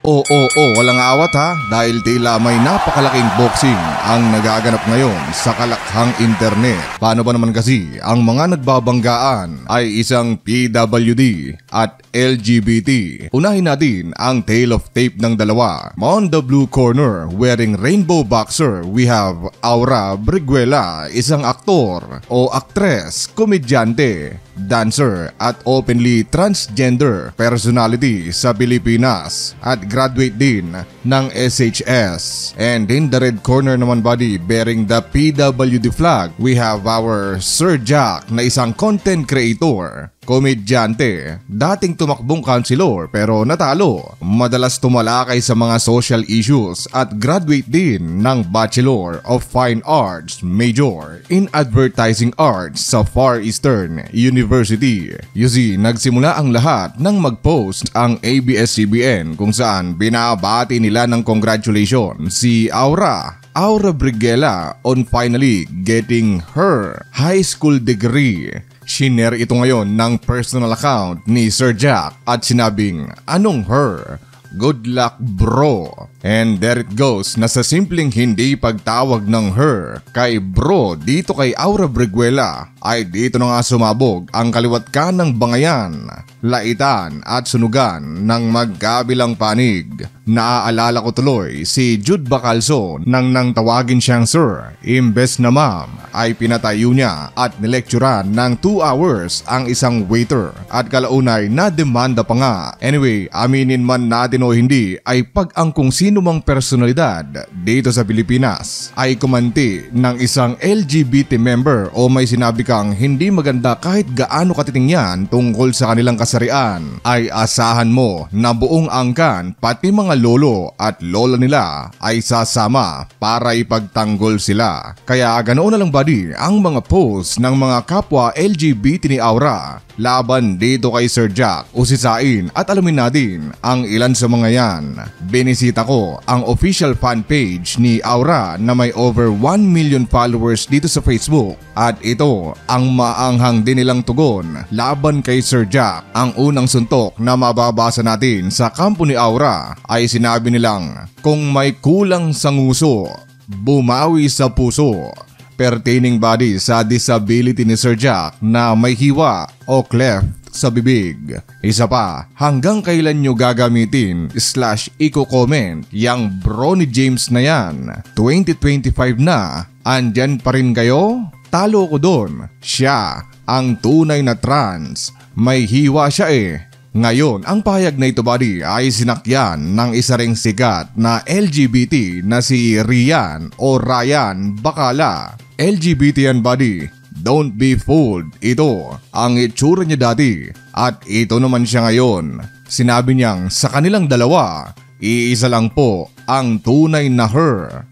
Walang awat ha, dahil tila may napakalaking boxing ang nagaganap ngayon sa kalakhang internet. Paano ba naman kasi ang mga nagbabanggaan ay isang PWD at LGBT? Unahin natin ang tale of tape ng dalawa. On the blue corner, wearing rainbow boxer, we have Aura Briguela, isang aktor o aktres, komedyante, dancer at openly transgender personality sa Pilipinas at graduate din ng SHS. And in the red corner naman buddy, bearing the PWD flag, we have our Sir Jack na isang content creator, komedyante, dating tumakbong kansilor pero natalo, madalas tumalakay sa mga social issues at graduate din ng Bachelor of Fine Arts major in Advertising Arts sa Far Eastern University. Nagsimula ang lahat nang mag-post ang ABS-CBN kung saan binabati nila ng congratulations si Aura Briguela on finally getting her high school degree. Shinare ito ngayon ng personal account ni Sir Jack at sinabing, "Anong her? Good luck bro." And there it goes na sa simpleng hindi pagtawag ng her kay bro dito kay Aura Briguela ay dito na nga sumabog ang kaliwat kanang bangayan, laitan at sunugan ng magkabilang panig. Naaalala ko tuloy si Jude Bacalso nang tawagin siyang sir, imbes na ma'am ay pinatayo niya at nilekturan ng 2 hours ang isang waiter at kalaunay na demanda pa nga. Anyway, aminin man natin o hindi ay pag ang kung sino mang personalidad dito sa Pilipinas ay kumanti ng isang LGBT member o may sinabi kang hindi maganda kahit gaano katiting yan tungkol sa kanilang kasarian, ay asahan mo na buong angkan pati mga lolo at lola nila ay sasama para ipagtanggol sila. Kaya ganoon na lang buddy ang mga post ng mga kapwa LGBT ni Aura laban dito kay Sir Jack. Usisain at alamin natin ang ilan sa mga yan. Binisita ko ang official fan page ni Aura na may over 1 million followers dito sa Facebook at ito ang maanghang din nilang tugon laban kay Sir Jack. Ang unang suntok na mababasa natin sa kampo ni Aura ay sinabi nilang, "Kung may kulang sa nguso, bumawi sa puso." Pertaining body sa disability ni Sir Jack na may hiwa o cleft sa bibig. Isa pa, hanggang kailan nyo gagamitin /i-comment yang bro ni James na yan? 2025 na, andyan pa rin kayo? Talo ko doon, siya ang tunay na trans, may hiwa siya eh. Ngayon, ang pahayag na ito buddy ay sinakyan ng isa ring sikat na LGBT na si Ryan o Ryan Bacala. LGBT yan buddy, don't be fooled. Ito ang itsura niya dati at ito naman siya ngayon. Sinabi niyang sa kanilang dalawa, iisa lang po ang tunay na her,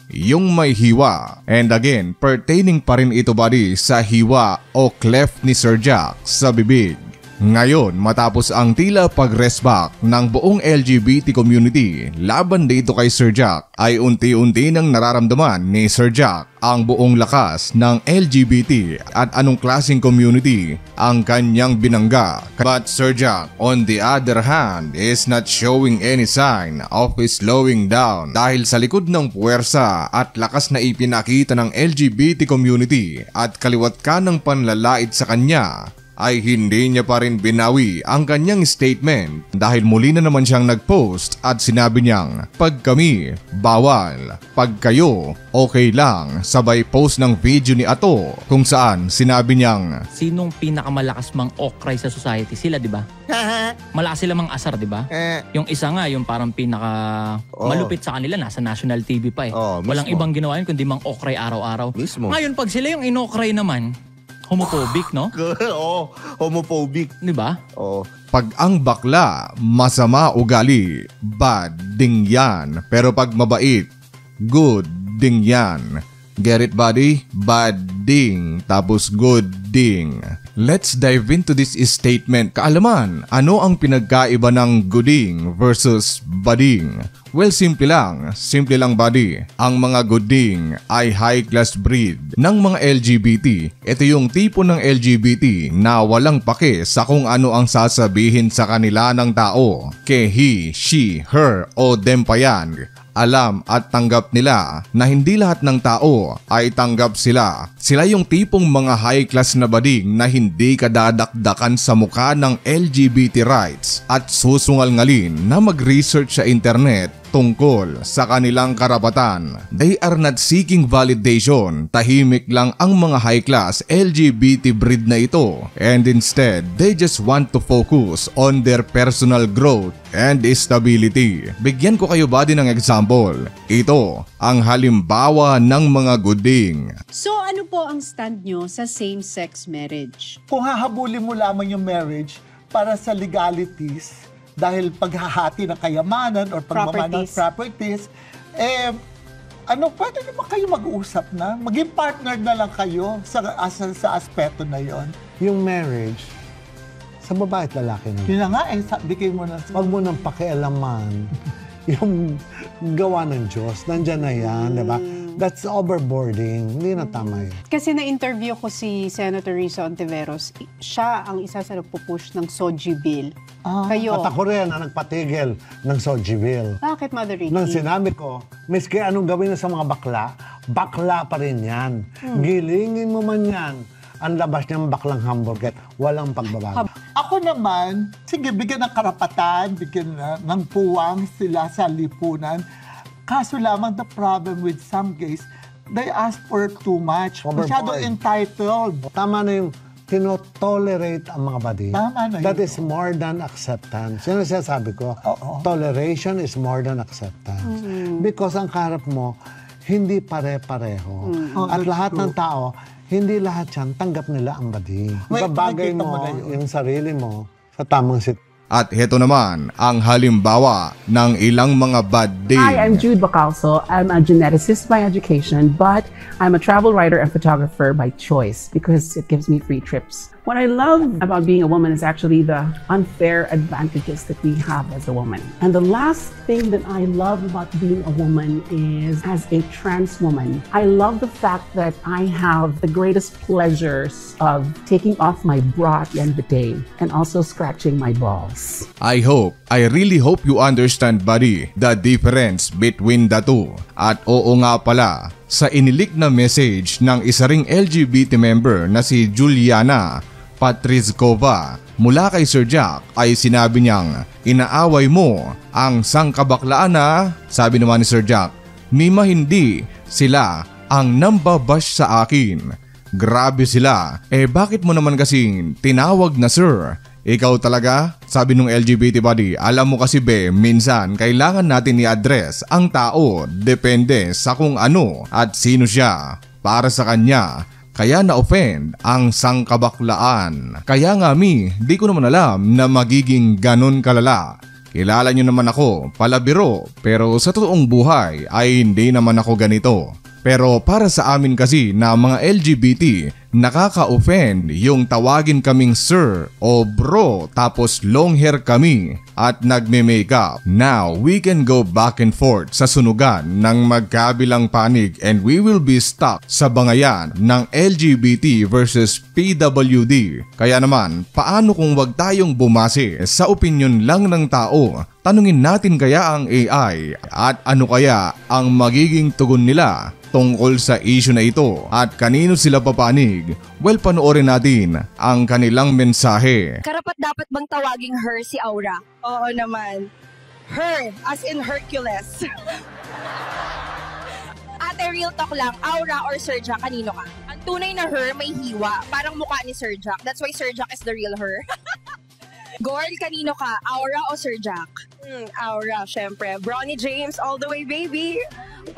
yung may hiwa. And again, pertaining pa rin ito buddy sa hiwa o cleft ni Sir Jack sa bibig. Ngayon, matapos ang tila pag-resback ng buong LGBT community laban dito kay Sir Jack, ay unti-unti nang nararamdaman ni Sir Jack ang buong lakas ng LGBT at anong klaseng community ang kanyang binangga. But Sir Jack, on the other hand, is not showing any sign of slowing down dahil sa likod ng puwersa at lakas na ipinakita ng LGBT community at kaliwat ka ng panlalait sa kanya, ay hindi niya pa rin binawi ang kanyang statement dahil muli na naman siyang nagpost at sinabi niyang, "Pag kami, bawal. Pag kayo, okay lang." Sabay post ng video ni Ato kung saan sinabi niyang, "Sinong pinakamalakas mang okray sa society? Sila, di ba? Malakas sila mang asar, di ba? Yung isa nga, yung parang pinaka malupit sa kanila, nasa national TV pa eh. Walang ibang ginawa yun kundi mang okray araw-araw. Mismo. Ngayon, pag sila yung inokray naman, homophobic, no? Homophobic. Di ba? pag ang bakla masama ugali, bad ding yan. Pero pag mabait, good ding yan. Get it buddy? Bad ding, tapos good ding. Let's dive into this statement. Kaalaman, ano ang pinagkaiba ng gooding versus bading? Well, simple lang buddy. Ang mga gooding ay high-class breed ng mga LGBT. Ito yung tipo ng LGBT na walang pake sa kung ano ang sasabihin sa kanila ng tao. Ke he, she, her o them pa yan. Alam at tanggap nila na hindi lahat ng tao ay tanggap sila. Sila yung tipong mga high-class na bading na hindi kadadakdakan sa mukha ng LGBT rights at susungal-ngalin na mag-research sa internet tungkol sa kanilang karapatan. They are not seeking validation. Tahimik lang ang mga high-class LGBT breed na ito. And instead, they just want to focus on their personal growth and stability. Bigyan ko kayo ba din ng example? Ito ang halimbawa ng mga gooding. So ano po ang stand nyo sa same-sex marriage? Kung hahabulin mo lamang yung marriage para sa legalities, dahil paghahati ng kayamanan or pagmamana ng properties, pwede naman kayo mag-uusap na. Maging partner na lang kayo sa aspeto na yon. Yung marriage, sa babae at lalaki na. Yun na nga, bigay mo na. Huwag mo nang pakialaman yung gawa ng Diyos. Nandyan na yan, di ba? That's overboarding. Hindi na tama yun. Kasi na-interview ko si Senator Risa Ontiveros. Siya ang isa sa nagpupush ng SOGI bill. Kayo. At ako rin ang nagpatigil ng SOGI bill. Bakit, Mother Ricky? Nang sinabi ko, miski anong gawin na sa mga bakla, bakla pa rin yan. Gilingin mo man yan. Ang labas niyang baklang hamburger, walang pagbabago. Ako naman, sige, bigyan ng karapatan, bigyan ng puwang sila sa lipunan. Kaso lamang the problem with some gays, they ask for too much. Overboard. Masyado entitled. Tama na yung tinotolerate ang mga badi. Tama na yun. That is more than acceptance. Yan ang sinasabi ko. Toleration is more than acceptance. Because ang kaharap mo, hindi pare-pareho. At lahat ng tao, hindi lahat yan, tanggap nila ang badi. Babagay mo yung sarili mo sa tamang sitwasyon. At heto naman ang halimbawa ng ilang mga bading. Hi, I'm Jude Bacalso. I'm a geneticist by education, but I'm a travel writer and photographer by choice because it gives me free trips. What I love about being a woman is actually the unfair advantages that we have as a woman. And the last thing that I love about being a woman is, as a trans woman, I love the fact that I have the greatest pleasures of taking off my bra at the end of the day and also scratching my balls. I really hope you understand, buddy, the difference between the two. At oo nga pala, sa inilik na message ng isa ring LGBT member na si Juliana Patrizkova mula kay Sir Jack ay sinabi niyang, inaaway mo ang sangkabaklaan na, sabi naman ni Sir Jack, Mima hindi sila ang nambabash sa akin. Grabe sila, bakit mo naman kasing tinawag na sir? Ikaw talaga? Sabi nung LGBT buddy, alam mo kasi minsan kailangan natin i-address ang tao depende sa kung ano at sino siya. Para sa kanya, kaya na-offend ang sangkabaklaan. Kaya nga di ko naman alam na magiging ganun kalala. Kilala nyo naman ako, palabiro, pero sa totoong buhay ay hindi naman ako ganito. Pero para sa amin kasi na mga LGBT, nakaka-offend yung tawagin kaming sir o bro tapos long hair kami at nagme-makeup. Now, we can go back and forth sa sunugan ng magkabilang panig and we will be stuck sa bangayan ng LGBT versus PWD. Kaya naman, paano kung wag tayong bumase sa opinion lang ng tao? Tanungin natin kaya ang AI at ano kaya ang magiging tugon nila tungkol sa issue na ito at kanino sila papanig? Well, panoorin natin ang kanilang mensahe. Karapat dapat bang tawaging her si Aura? Oo naman. Her, as in Hercules. Ate, real talk lang, Aura or Sir Jack, kanino ka? Ang tunay na her may hiwa, parang mukha ni Sir Jack. That's why Sir Jack is the real her. Girl, kanino ka? Aura o Sir Jack? Aura, syempre. Bronny James all the way, baby.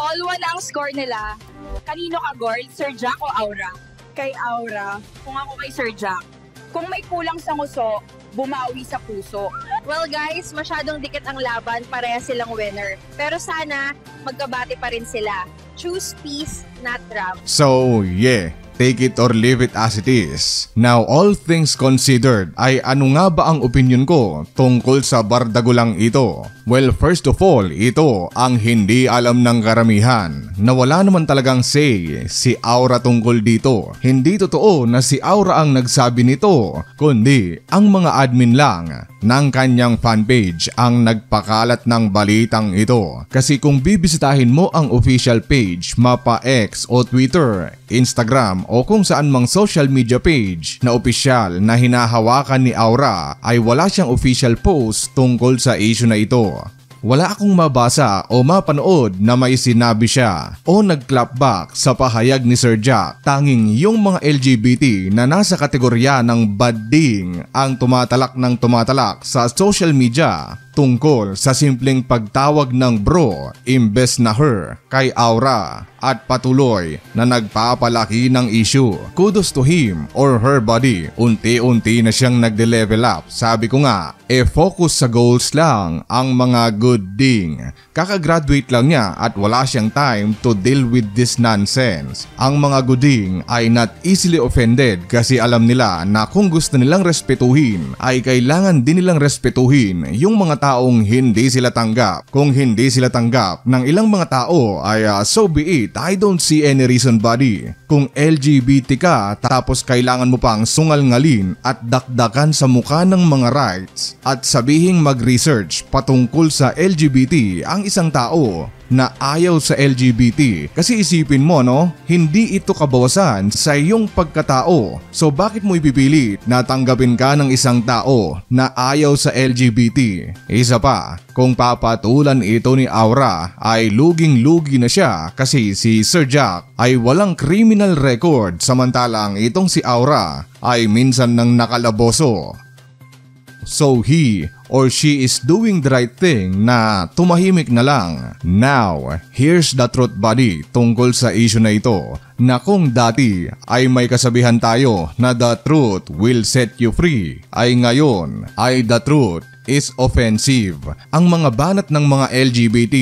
All one ang score nila. Kanino ka, girl? Sir Jack o Aura? Kay Aura. Kung ako kay Sir Jack. Kung may kulang sa nguso, bumawi sa puso. Well guys, masyadong dikit ang laban, pareha silang winner. Pero sana, magkabati pa rin sila. Choose peace, not drama. So yeah, take it or leave it as it is. Now all things considered, ay ano nga ba ang opinion ko tungkol sa bardagulang ito? Well, first of all, ito ang hindi alam ng karamihan na wala naman talagang say si Aura tungkol dito. Hindi totoo na si Aura ang nagsabi nito, kundi ang mga admin lang ng kanyang fanpage ang nagpakalat ng balitang ito. Kasi kung bibisitahin mo ang official page, mapa X o Twitter, Instagram o kung saan mang social media page na opisyal na hinahawakan ni Aura, ay wala siyang official post tungkol sa issue na ito. Wala akong mabasa o mapanood na may sinabi siya o nag-clapback sa pahayag ni Sir Jack. Tanging yung mga LGBT na nasa kategorya ng badding ang tumatalak sa social media tungkol sa simpleng pagtawag ng bro imbes na her kay Aura at patuloy na nagpapalaki ng issue. Kudos to him or her body. Unti-unti na siyang nagde-level up. Sabi ko nga, focus sa goals lang ang mga good ding. Kakagraduate lang niya at wala siyang time to deal with this nonsense. Ang mga good ding ay not easily offended kasi alam nila na kung gusto nilang respetuhin ay kailangan din nilang respetuhin yung mga taong hindi sila tanggap. Kung hindi sila tanggap ng ilang mga tao ay so be it. I don't see any reason, buddy. Kung LGBT ka tapos kailangan mo pang sungal-ngalin at dakdakan sa mukha ng mga rights at sabihing mag-research patungkol sa LGBT ang isang tao na ayaw sa LGBT. Kasi isipin mo no, hindi ito kabawasan sa iyong pagkatao. So bakit mo ipipilit na tanggapin ka ng isang tao na ayaw sa LGBT? Isa pa, kung papatulan ito ni Aura ay luging-lugi na siya kasi si Sir Jack ay walang criminal record samantalang itong si Aura ay minsan nang nakalaboso. So he or she is doing the right thing na tumahimik na lang. Now, here's the truth, buddy, tungkol sa issue na ito. Na kung dati ay may kasabihan tayo na the truth will set you free, ay ngayon ay the truth is offensive. Ang mga banat ng mga LGBT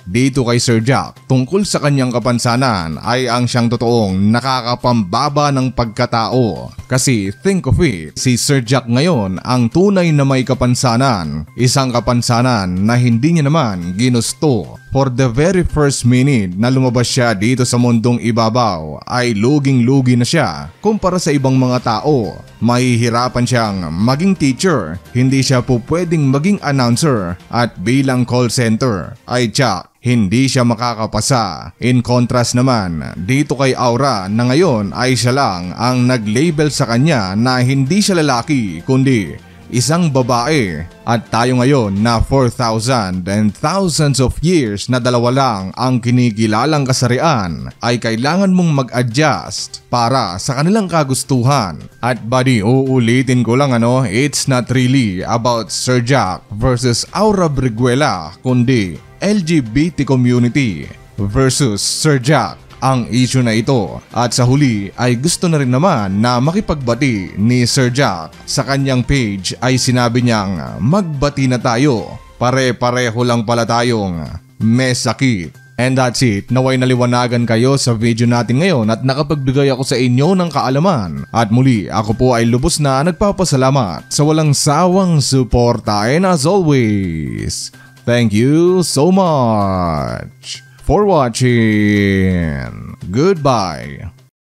dito kay Sir Jack tungkol sa kanyang kapansanan ay ang siyang totoong nakakapambaba ng pagkatao. Kasi think of it, si Sir Jack ngayon ang tunay na may kapansanan. Isang kapansanan na hindi niya naman ginusto. For the very first minute na lumabas siya dito sa mundong ibabaw ay luging-lugi na siya kumpara sa ibang mga tao. Mahihirapan siyang maging teacher, hindi siya po pwedeng maging announcer at bilang call center ay Jack hindi siya makakapasa. In contrast naman, dito kay Aura na ngayon ay siya lang ang nag-label sa kanya na hindi siya lalaki kundi isang babae. At tayo ngayon na 4,000 and thousands of years na dalawa lang ang kinikilalang kasarian ay kailangan mong mag-adjust para sa kanilang kagustuhan. At buddy, uulitin ko lang it's not really about Sir Jack versus Aura Briguela kundi LGBT community versus Sir Jack ang issue na ito. At sa huli ay gusto na rin naman na makipagbati ni Sir Jack. Sa kanyang page ay sinabi niyang magbati na tayo. Pare-pareho lang pala tayong may sakit. And that's it. Naway naliwanagan kayo sa video natin ngayon at nakapagbigay ako sa inyo ng kaalaman. At muli, ako po ay lubos na nagpapasalamat sa walang sawang suporta. And as always, thank you so much for watching. Goodbye.